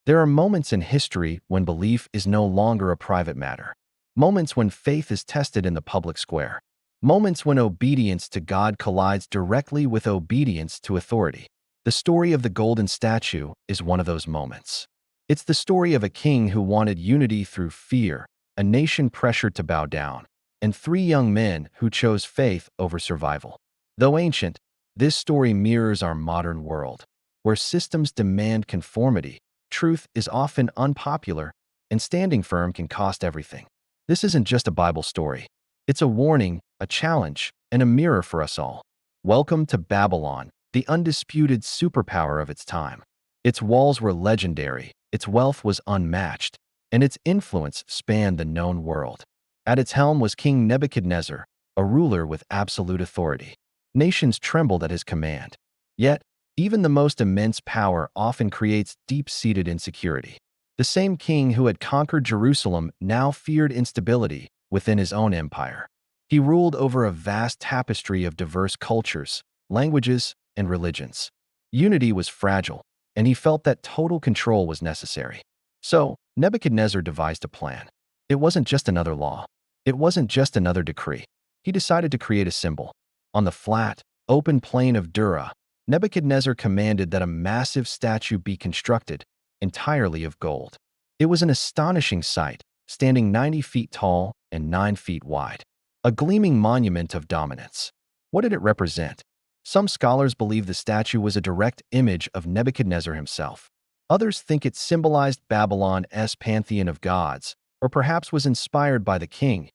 There are moments in history when belief is no longer a private matter. Moments when faith is tested in the public square. Moments when obedience to God collides directly with obedience to authority. The story of the golden statue is one of those moments. It's the story of a king who wanted unity through fear, a nation pressured to bow down, and three young men who chose faith over survival. Though ancient, this story mirrors our modern world, where systems demand conformity, truth is often unpopular, and standing firm can cost everything. This isn't just a Bible story. It's a warning, a challenge, and a mirror for us all. Welcome to Babylon, the undisputed superpower of its time. Its walls were legendary, its wealth was unmatched, and its influence spanned the known world. At its helm was King Nebuchadnezzar, a ruler with absolute authority. Nations trembled at his command. Yet, even the most immense power often creates deep-seated insecurity. The same king who had conquered Jerusalem now feared instability within his own empire. He ruled over a vast tapestry of diverse cultures, languages, and religions. Unity was fragile, and he felt that total control was necessary. So, Nebuchadnezzar devised a plan. It wasn't just another law. It wasn't just another decree. He decided to create a symbol. On the flat, open plain of Dura, Nebuchadnezzar commanded that a massive statue be constructed, entirely of gold. It was an astonishing sight, standing 90 feet tall and 9 feet wide. A gleaming monument of dominance. What did it represent? Some scholars believe the statue was a direct image of Nebuchadnezzar himself. Others think it symbolized Babylon's pantheon of gods, or perhaps was inspired by the king's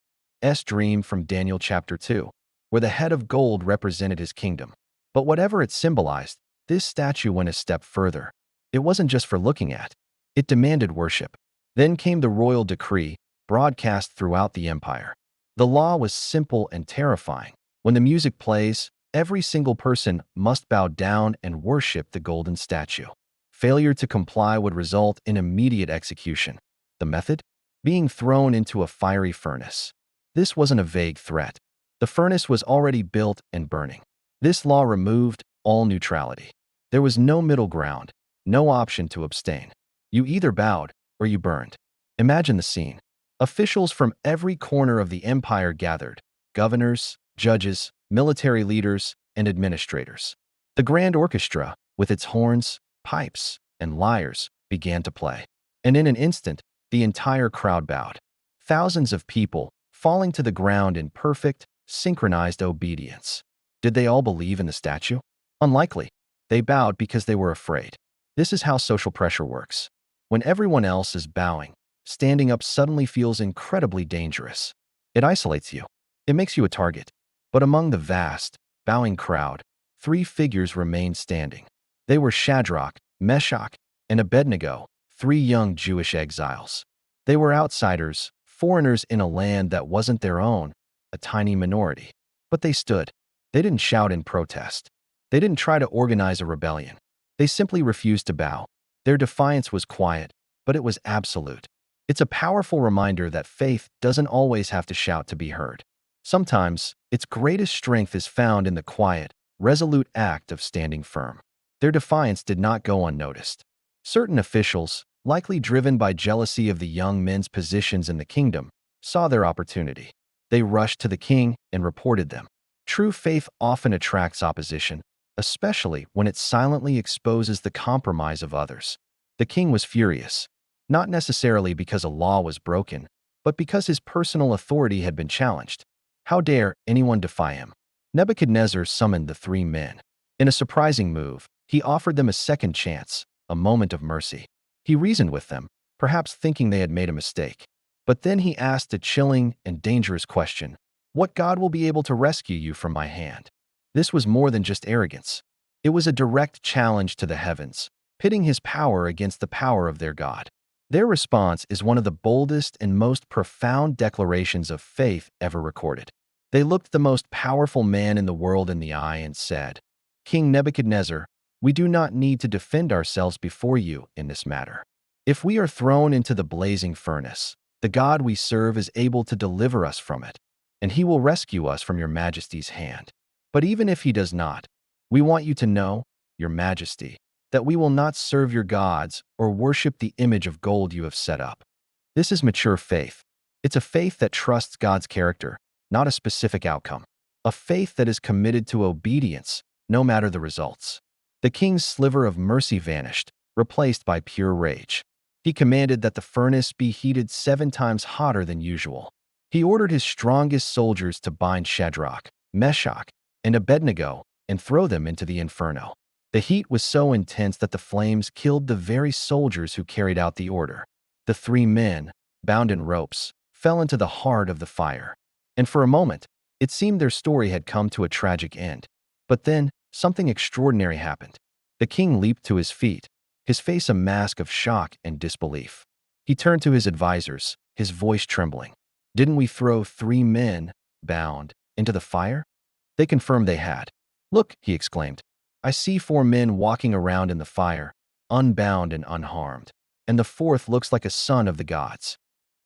dream from Daniel chapter 2, where the head of gold represented his kingdom. But whatever it symbolized, this statue went a step further. It wasn't just for looking at. It demanded worship. Then came the royal decree, broadcast throughout the empire. The law was simple and terrifying. When the music plays, every single person must bow down and worship the golden statue. Failure to comply would result in immediate execution. The method? Being thrown into a fiery furnace. This wasn't a vague threat. The furnace was already built and burning. This law removed all neutrality. There was no middle ground, no option to abstain. You either bowed or you burned. Imagine the scene. Officials from every corner of the empire gathered, governors, judges, military leaders, and administrators. The grand orchestra, with its horns, pipes, and lyres, began to play. And in an instant, the entire crowd bowed. Thousands of people falling to the ground in perfect, synchronized obedience. Did they all believe in the statue? Unlikely. They bowed because they were afraid. This is how social pressure works. When everyone else is bowing, standing up suddenly feels incredibly dangerous. It isolates you. It makes you a target. But among the vast, bowing crowd, three figures remained standing. They were Shadrach, Meshach, and Abednego, three young Jewish exiles. They were outsiders, foreigners in a land that wasn't their own, a tiny minority. But they stood. They didn't shout in protest. They didn't try to organize a rebellion. They simply refused to bow. Their defiance was quiet, but it was absolute. It's a powerful reminder that faith doesn't always have to shout to be heard. Sometimes, its greatest strength is found in the quiet, resolute act of standing firm. Their defiance did not go unnoticed. Certain officials, likely driven by jealousy of the young men's positions in the kingdom, saw their opportunity. They rushed to the king and reported them. True faith often attracts opposition, especially when it silently exposes the compromise of others. The king was furious, not necessarily because a law was broken, but because his personal authority had been challenged. How dare anyone defy him? Nebuchadnezzar summoned the three men. In a surprising move, he offered them a second chance, a moment of mercy. He reasoned with them, perhaps thinking they had made a mistake. But then he asked a chilling and dangerous question. What God will be able to rescue you from my hand? This was more than just arrogance. It was a direct challenge to the heavens, pitting his power against the power of their God. Their response is one of the boldest and most profound declarations of faith ever recorded. They looked the most powerful man in the world in the eye and said, King Nebuchadnezzar, we do not need to defend ourselves before you in this matter. If we are thrown into the blazing furnace, the God we serve is able to deliver us from it, and he will rescue us from your majesty's hand. But even if he does not, we want you to know, your majesty, that we will not serve your gods or worship the image of gold you have set up. This is mature faith. It's a faith that trusts God's character, not a specific outcome. A faith that is committed to obedience, no matter the results. The king's sliver of mercy vanished, replaced by pure rage. He commanded that the furnace be heated 7 times hotter than usual. He ordered his strongest soldiers to bind Shadrach, Meshach, and Abednego and throw them into the inferno. The heat was so intense that the flames killed the very soldiers who carried out the order. The 3 men, bound in ropes, fell into the heart of the fire. And for a moment, it seemed their story had come to a tragic end. But then, something extraordinary happened. The king leaped to his feet, his face a mask of shock and disbelief. He turned to his advisors, his voice trembling. "Didn't we throw 3 men, bound, into the fire?" They confirmed they had. "Look," he exclaimed, "I see 4 men walking around in the fire, unbound and unharmed. And the 4th looks like a son of the gods."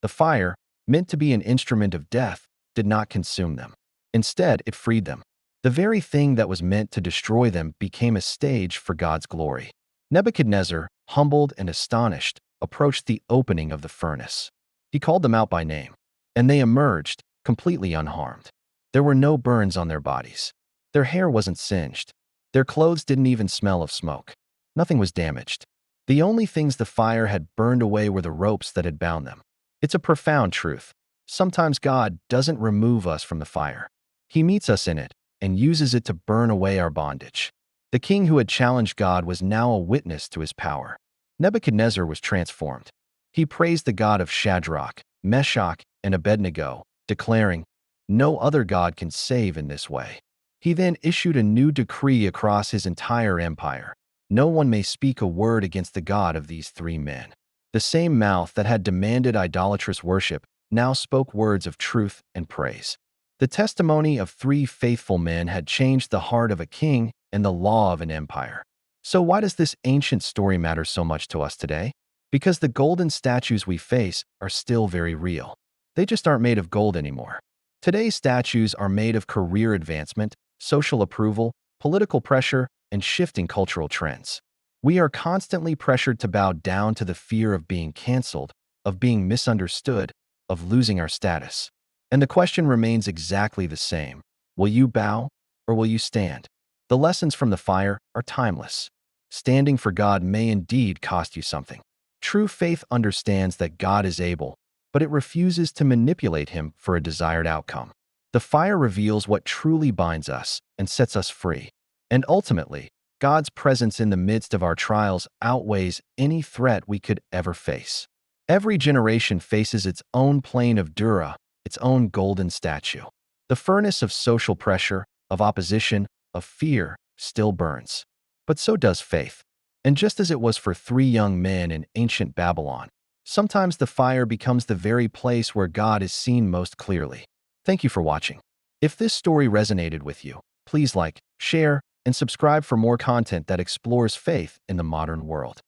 The fire, meant to be an instrument of death, did not consume them. Instead, it freed them. The very thing that was meant to destroy them became a stage for God's glory. Nebuchadnezzar, humbled and astonished, approached the opening of the furnace. He called them out by name, and they emerged, completely unharmed. There were no burns on their bodies. Their hair wasn't singed. Their clothes didn't even smell of smoke. Nothing was damaged. The only things the fire had burned away were the ropes that had bound them. It's a profound truth. Sometimes God doesn't remove us from the fire. He meets us in it and uses it to burn away our bondage. The king who had challenged God was now a witness to his power. Nebuchadnezzar was transformed. He praised the God of Shadrach, Meshach, and Abednego, declaring, "No other God can save in this way." He then issued a new decree across his entire empire. No one may speak a word against the God of these 3 men. The same mouth that had demanded idolatrous worship now spoke words of truth and praise. The testimony of 3 faithful men had changed the heart of a king and the law of an empire. So why does this ancient story matter so much to us today? Because the golden statues we face are still very real. They just aren't made of gold anymore. Today's statues are made of career advancement, social approval, political pressure, and shifting cultural trends. We are constantly pressured to bow down to the fear of being canceled, of being misunderstood, of losing our status. And the question remains exactly the same. Will you bow or will you stand? The lessons from the fire are timeless. Standing for God may indeed cost you something. True faith understands that God is able, but it refuses to manipulate him for a desired outcome. The fire reveals what truly binds us and sets us free. And ultimately, God's presence in the midst of our trials outweighs any threat we could ever face. Every generation faces its own plane of Dura, its own golden statue. The furnace of social pressure, of opposition, of fear still burns. But so does faith. And just as it was for 3 young men in ancient Babylon, sometimes the fire becomes the very place where God is seen most clearly. Thank you for watching. If this story resonated with you, please like, share, and subscribe for more content that explores faith in the modern world.